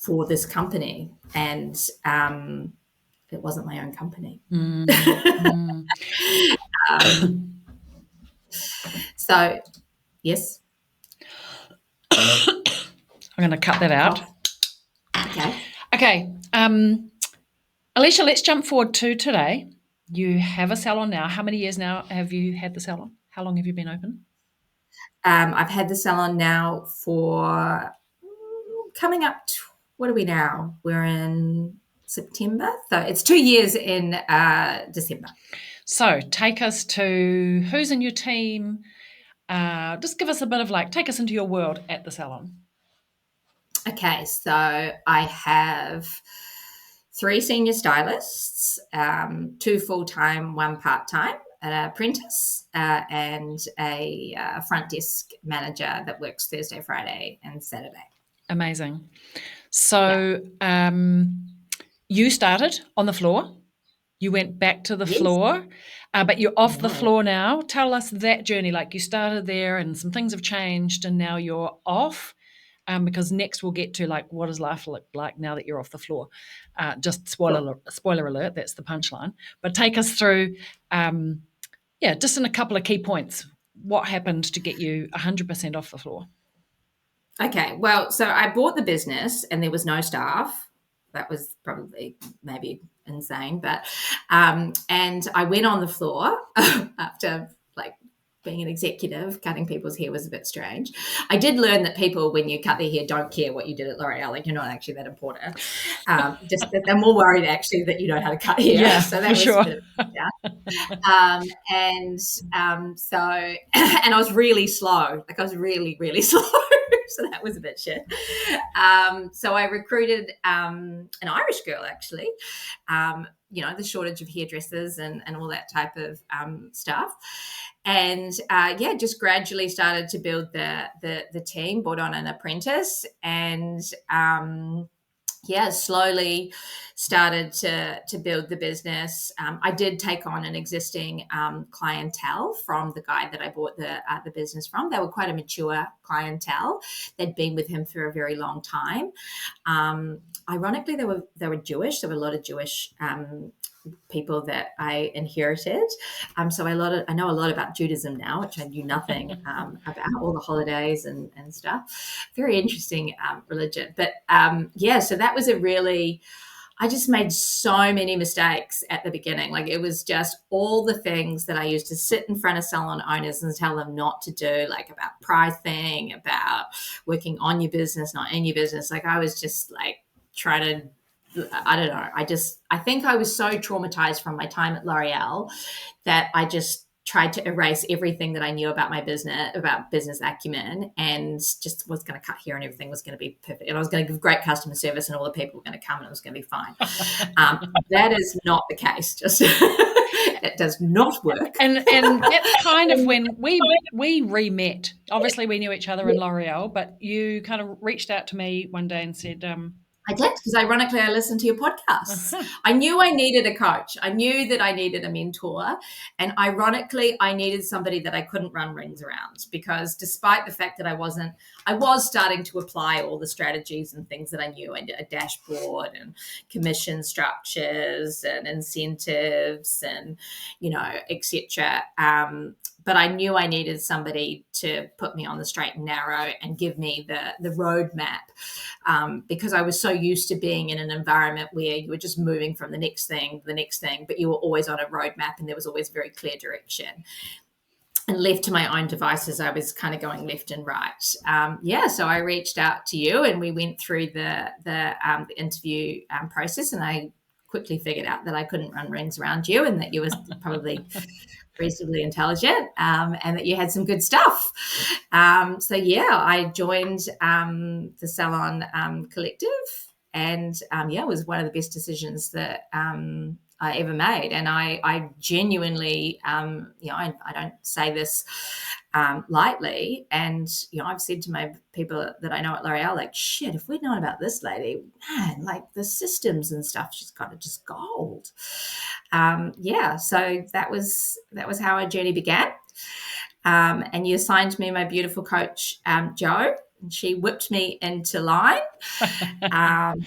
for this company, and it wasn't my own company. So, yes. I'm going to cut that out. Okay. Alishia, let's jump forward to today. You have a salon now. How many years now have you had the salon? How long have you been open? I've had the salon now for coming up to, what are we now? We're in September. So it's 2 years in December. So take us to who's in your team. Just give us a bit of take us into your world at the salon. Okay, so I have 3 senior stylists, 2 full-time, 1 part-time, an apprentice, and a front desk manager that works Thursday, Friday, and Saturday. Amazing. So you started on the floor. You went back to the floor, but you're off the floor now. Tell us that journey. You started there and some things have changed and now you're off. Because next we'll get to what does life look like now that you're off the floor. Just spoiler alert, that's the punchline. But take us through, just in a couple of key points, what happened to get you 100% off the floor? Okay, well, so I bought the business and there was no staff. That was probably maybe insane, but and I went on the floor after being an executive. Cutting people's hair was a bit strange. I did learn that people, when you cut their hair, don't care what you did at L'Oreal. You're not actually that important. Just that they're more worried actually that you know how to cut hair. Yeah, so that was sure. A bit of so and I was really slow. I was really, really slow. So that was a bit shit. So I recruited an Irish girl, actually. The shortage of hairdressers and all that type of stuff. And just gradually started to build the team, brought on an apprentice, and slowly started to build the business. I did take on an existing clientele from the guy that I bought the business from. They were quite a mature clientele. They'd been with him for a very long time. Ironically, they were Jewish. There were a lot of Jewish people that I inherited. So I know a lot about Judaism now, which I knew nothing about, all the holidays and stuff. Very interesting religion. But so that was I just made so many mistakes at the beginning. It was just all the things that I used to sit in front of salon owners and tell them not to do, about pricing, about working on your business, not in your business. I was just trying to, I don't know. I think I was so traumatized from my time at L'Oreal that I just tried to erase everything that I knew about my business, about business acumen, and just was going to cut hair and everything was going to be perfect. And I was going to give great customer service and all the people were going to come and it was going to be fine. That is not the case. Just it does not work. And that's kind of when we re-met. Obviously, we knew each other in L'Oreal, but you kind of reached out to me one day and said, I did, because ironically I listened to your podcasts. I knew I needed a coach. I knew that I needed a mentor. And ironically, I needed somebody that I couldn't run rings around, because despite the fact that I was starting to apply all the strategies and things that I knew. I did a dashboard and commission structures and incentives and, etc. But I knew I needed somebody to put me on the straight and narrow and give me the roadmap, because I was so used to being in an environment where you were just moving from the next thing, but you were always on a roadmap and there was always very clear direction. And left to my own devices, I was kind of going left and right. So I reached out to you and we went through the interview process, and I quickly figured out that I couldn't run rings around you and that you were probably reasonably intelligent, and that you had some good stuff. I joined the Salon Collective, and it was one of the best decisions that I ever made. And I genuinely, I don't say this lightly. And, I've said to my people that I know at L'Oreal, shit, if we'd known about this lady, man, the systems and stuff, she's kind of just gold. So that was how our journey began. And you assigned me my beautiful coach, Jo, And she whipped me into line, and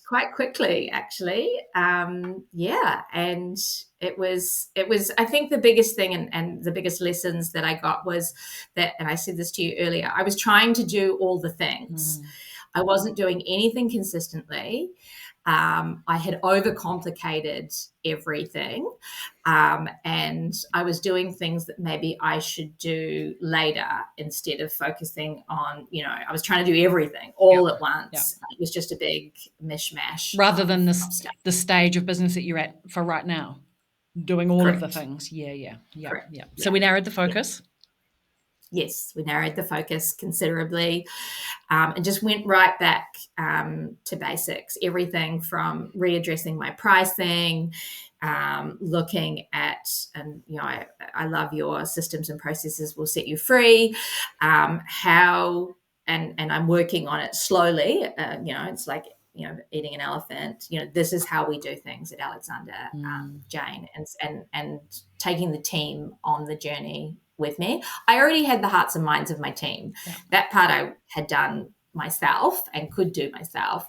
quite quickly, actually. Yeah, and it was. I think the biggest thing and the biggest lessons that I got was that, and I said this to you earlier, I was trying to do all the things. I wasn't doing anything consistently. I had overcomplicated everything. And I was doing things that maybe I should do later instead of focusing on, I was trying to do everything all at once. It was just a big mishmash. Rather than of stuff. the stage of business that you're at for right now, doing all of the Correct. things. Yeah. Correct. So we narrowed the focus. Yes, we narrowed the focus considerably, and just went right back to basics. Everything from readdressing my pricing, looking at, and I love your systems and processes will set you free. How and I'm working on it slowly. It's like eating an elephant. This is how we do things at Alexander Jane, and taking the team on the journey with me. I already had the hearts and minds of my team. That part I had done myself and could do myself,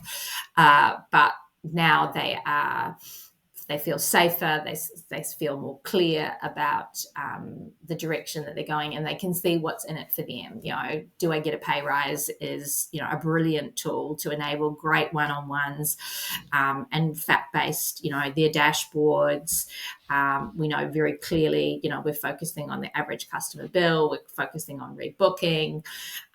but now they feel safer. They feel more clear about the direction that they're going, and they can see what's in it for them. Do I get a pay rise is a brilliant tool to enable great one-on-ones, and fact-based. Their dashboards. We know very clearly. We're focusing on the average customer bill. We're focusing on rebooking,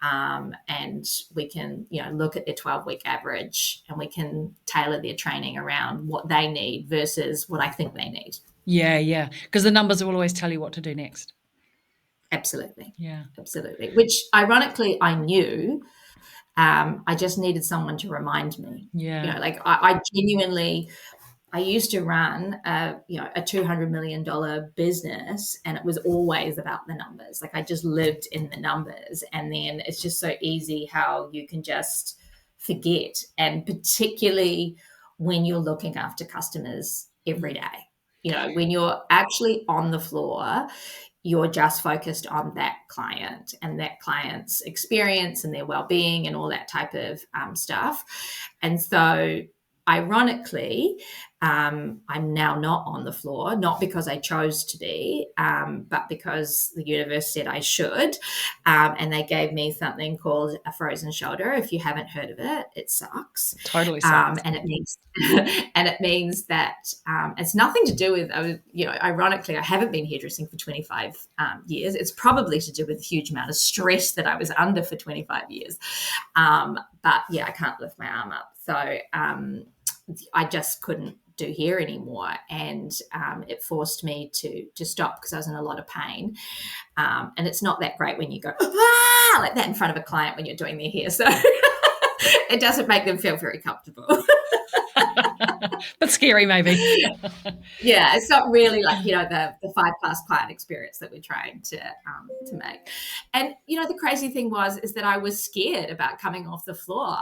and we can look at their 12-week average, and we can tailor their training around what they need versus what I think they need. Yeah. Because the numbers will always tell you what to do next. Absolutely. Yeah. Absolutely. Which ironically I knew. I just needed someone to remind me. Yeah. I genuinely. I used to run a $200 million business, and it was always about the numbers. I just lived in the numbers, and then it's just so easy how you can just forget, and particularly when you're looking after customers every day. When you're actually on the floor, you're just focused on that client and that client's experience and their well-being and all that type of stuff. And so ironically, I'm now not on the floor, not because I chose to be, but because the universe said I should. And they gave me something called a frozen shoulder. If you haven't heard of it, it sucks. Totally sucks. And it means that it's nothing to do with, ironically, I haven't been hairdressing for 25 years. It's probably to do with a huge amount of stress that I was under for 25 years. But yeah, I can't lift my arm up. So I just couldn't do hair anymore, and it forced me to stop because I was in a lot of pain, and it's not that great when you go like that in front of a client when you're doing their hair, so it doesn't make them feel very comfortable. But scary maybe. Yeah, it's not really like the 5+ client experience that we're trying to make. And the crazy thing is that I was scared about coming off the floor,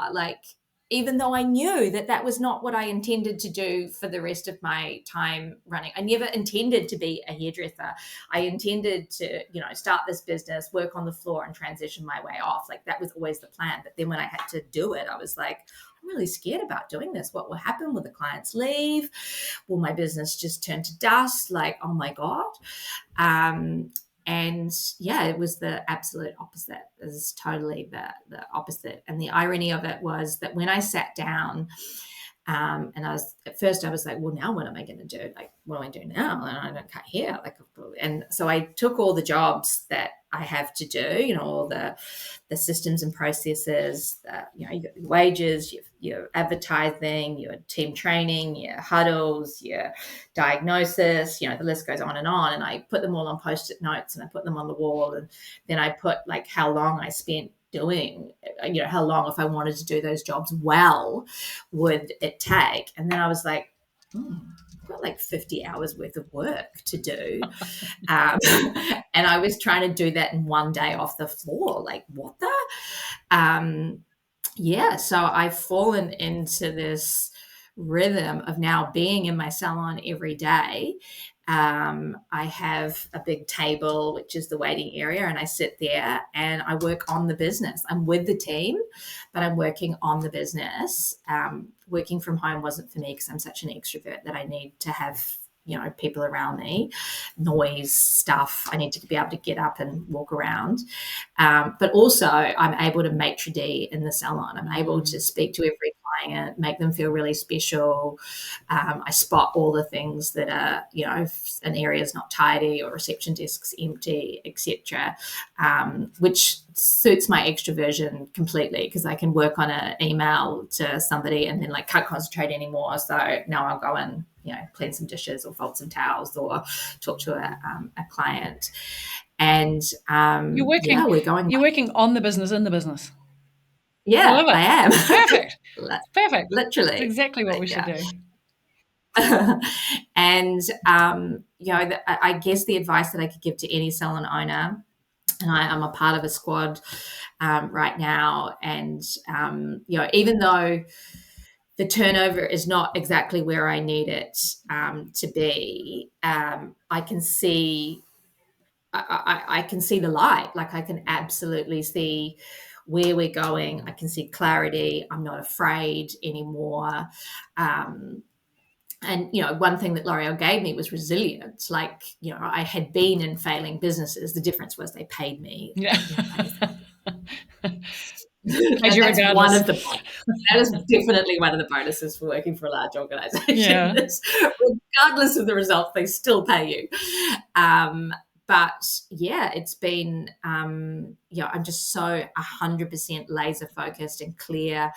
even though I knew that was not what I intended to do for the rest of my time running. I never intended to be a hairdresser. I intended to, start this business, work on the floor, and transition my way off. That was always the plan. But then when I had to do it, I was like, I'm really scared about doing this. What will happen? Will the clients leave? Will my business just turn to dust? Oh my God. And yeah, it was the absolute opposite. It was totally the opposite. And the irony of it was that when I sat down, and at first I was like, well, now what am I going to do? What do I do now? And I don't cut hair. And so I took all the jobs that I have to do, all the systems and processes, you got your wages, your advertising, your team training, your huddles, your diagnosis, the list goes on. And I put them all on Post-it notes, and I put them on the wall. And then I put how long I spent doing, how long, if I wanted to do those jobs well, would it take? And then I was like, I've got 50 hours worth of work to do. And I was trying to do that in one day off the floor. What the? So I've fallen into this rhythm of now being in my salon every day, I have a big table, which is the waiting area, and I sit there and I work on the business. I'm with the team, but I'm working on the business. Working from home wasn't for me because I'm such an extrovert that I need to have, people around me, noise, stuff. I need to be able to get up and walk around. But also, I'm able to maitre d' in the salon. I'm able to speak to every client, make them feel really special. I spot all the things that are, if an area is not tidy or reception desk's empty, etc., which suits my extroversion completely because I can work on an email to somebody and then can't concentrate anymore. So now I'll go and clean some dishes or fold some towels or talk to a client. And You're working on the business, in the business. I Yeah, love it. I am. Perfect. Perfect. Literally. That's exactly what we should do. And, I guess the advice that I could give to any salon owner, and I'm a part of a squad right now, and, even though the turnover is not exactly where I need it to be, I can see I can see the light. I can absolutely see where we're going. I can see clarity. I'm not afraid anymore. And one thing that L'Oreal gave me was resilience. I had been in failing businesses. The difference was they paid me. Yeah. That's one of the that is definitely one of the bonuses for working for a large organization. Yeah. Regardless of the results, they still pay you. But yeah, it's been, I'm just so 100% laser focused and clear.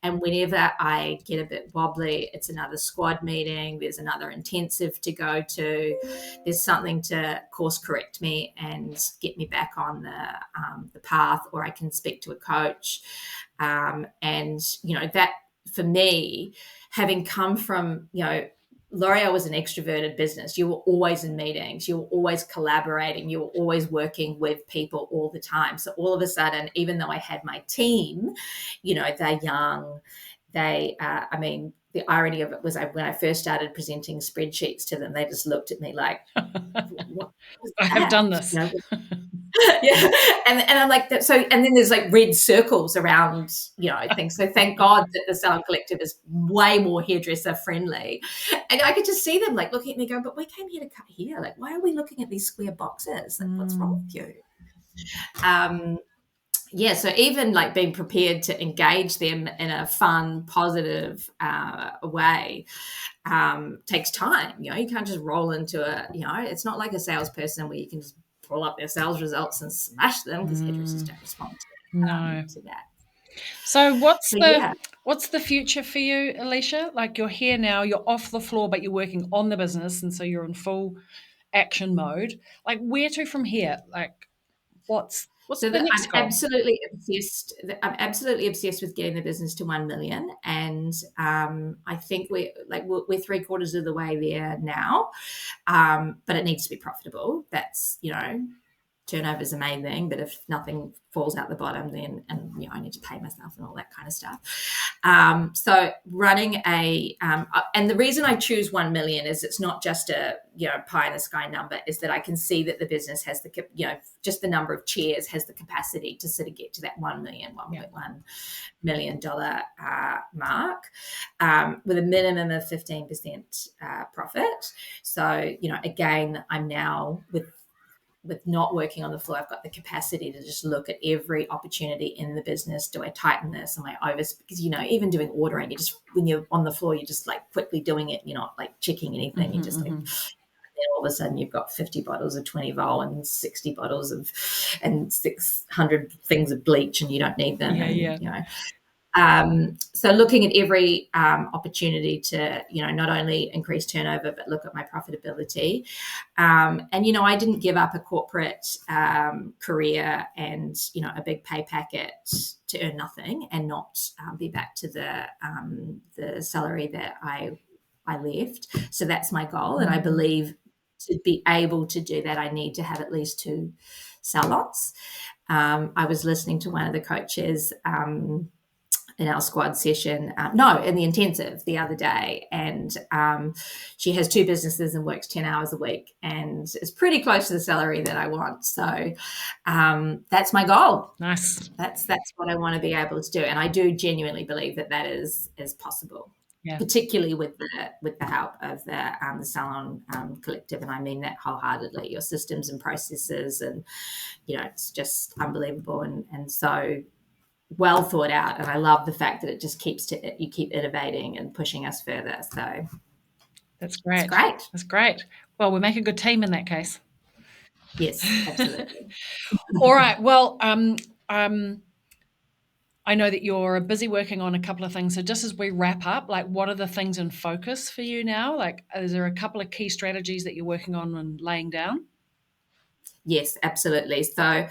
And whenever I get a bit wobbly, it's another squad meeting. There's another intensive to go to. There's something to course correct me and get me back on the path, or I can speak to a coach. And, that for me, having come from, L'Oreal was an extroverted business. You were always in meetings. You were always collaborating. You were always working with people all the time. So all of a sudden, even though I had my team, they're young. The irony of it was when I first started presenting spreadsheets to them, they just looked at me like, what was that? I have done this. Yeah. And I'm like, so, and then there's red circles around, things. So thank God that the Salon Collective is way more hairdresser friendly. And I could just see them looking at me going, but we came here to cut hair. Why are we looking at these square boxes? What's wrong with you? So even being prepared to engage them in a fun, positive way takes time. You can't just roll into it's not like a salesperson where you can just pull up their sales results and smash them, because hairdressers don't respond to that. So what's the future for you, Alishia? You're here now, you're off the floor, but you're working on the business, and so you're in full action mode. Where to from here? What's the next goal? I'm absolutely obsessed with getting the business to 1 million, and I think we're 3/4 of the way there now, but it needs to be profitable. That's turnover is amazing, but if nothing falls out the bottom, then I need to pay myself and all that kind of stuff. So running and the reason I choose 1 million is it's not just a pie in the sky number. Is that I can see that the business has just the number of chairs has the capacity to sort of get to that 1 million, $1.1 million mark, with a minimum of 15% profit. So again, I'm now with not working on the floor, I've got the capacity to just look at every opportunity in the business. Do I tighten this? Am I over? Because, even doing ordering, when you're on the floor, you're just quickly doing it. You're not checking anything. You're just then all of a sudden you've got 50 bottles of 20 vol and 60 bottles and 600 things of bleach, and you don't need them. So looking at every opportunity to, not only increase turnover, but look at my profitability. And, I didn't give up a corporate career and, a big pay packet to earn nothing and not be back to the salary that I left. So that's my goal. And I believe to be able to do that, I need to have at least 2 salons. I was listening to one of the coaches in our squad session, no, in the intensive the other day. And she has 2 businesses and works 10 hours a week and is pretty close to the salary that I want. So that's my goal. Nice. That's what I want to be able to do. And I do genuinely believe that is possible. Yeah. Particularly with the help of the Salon Collective, and I mean that wholeheartedly. Your systems and processes, and it's just unbelievable, and so well thought out. And I love the fact that it just you keep innovating and pushing us further. So that's great. It's great. That's great. Well, we make a good team in that case. Yes, absolutely. All right. Well, I know that you're busy working on a couple of things. So just as we wrap up, like, what are the things in focus for you now? Like, is there a couple of key strategies that you're working on and laying down? Yes, absolutely. So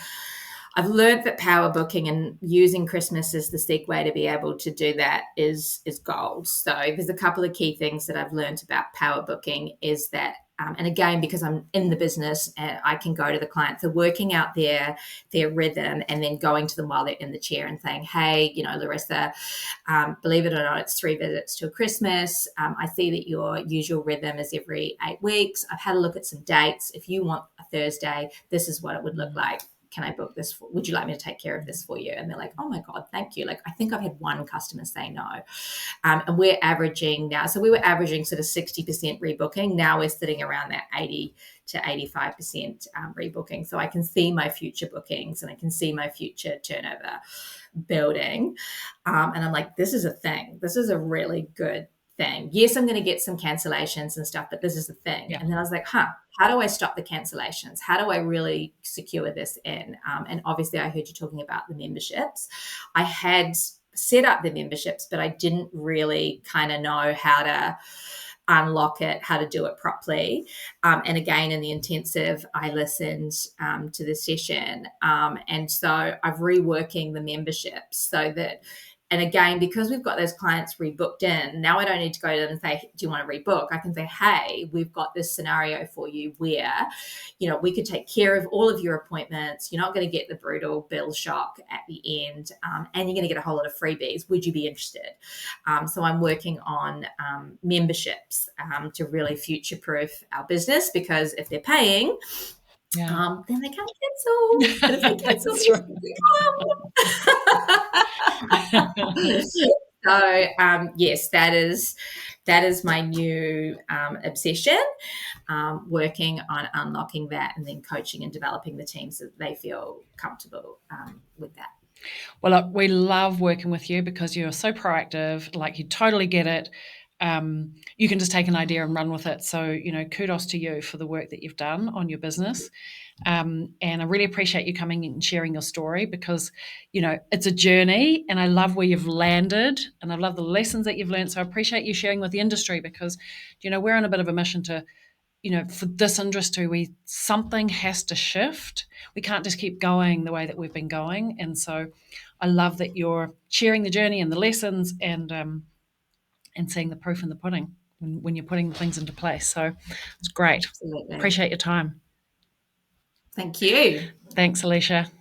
I've learned that power booking and using Christmas as the segue to be able to do that is gold. So there's a couple of key things that I've learned about power booking is that, and again, because I'm in the business, I can go to the client. So working out their rhythm and then going to them while they're in the chair and saying, hey, Larissa, believe it or not, it's 3 visits till Christmas. I see that your usual rhythm is every 8 weeks. I've had a look at some dates. If you want a Thursday, this is what it would look like. Can I book this? Would you like me to take care of this for you? And they're like, oh my God, thank you. Like, I think I've had one customer say no. And we're averaging now. So we were averaging sort of 60% rebooking. Now we're sitting around that 80 to 85% rebooking. So I can see my future bookings and I can see my future turnover building. And I'm like, this is a thing. This is a really good thing. Yes, I'm going to get some cancellations and stuff, but this is the thing. Yeah. And then I was like, how do I stop the cancellations? How do I really secure this in? And obviously I heard you talking about the memberships. I had set up the memberships, but I didn't really kind of know how to unlock it, how to do it properly. And again, in the intensive, I listened to the session. And so I've reworking the memberships so that, and again, because we've got those clients rebooked in, now I don't need to go to them and say, do you want to rebook? I can say, hey, we've got this scenario for you where, we could take care of all of your appointments. You're not going to get the brutal bill shock at the end, and you're going to get a whole lot of freebies. Would you be interested? So I'm working on memberships to really future-proof our business, because if they're paying, then they can't cancel. But if they cancel, So yes, that is my new obsession. Working on unlocking that, and then coaching and developing the teams so that they feel comfortable with that. Well, look, we love working with you because you're so proactive. Like, you totally get it. You can just take an idea and run with it. So, kudos to you for the work that you've done on your business. And I really appreciate you coming and sharing your story, because, it's a journey, and I love where you've landed, and I love the lessons that you've learned. So I appreciate you sharing with the industry, because, we're on a bit of a mission to, for this industry, something has to shift. We can't just keep going the way that we've been going. And so I love that you're sharing the journey and the lessons, and seeing the proof in the pudding when you're putting things into place. So it's great. Absolutely. Appreciate your time. Thank you. Thanks, Alishia.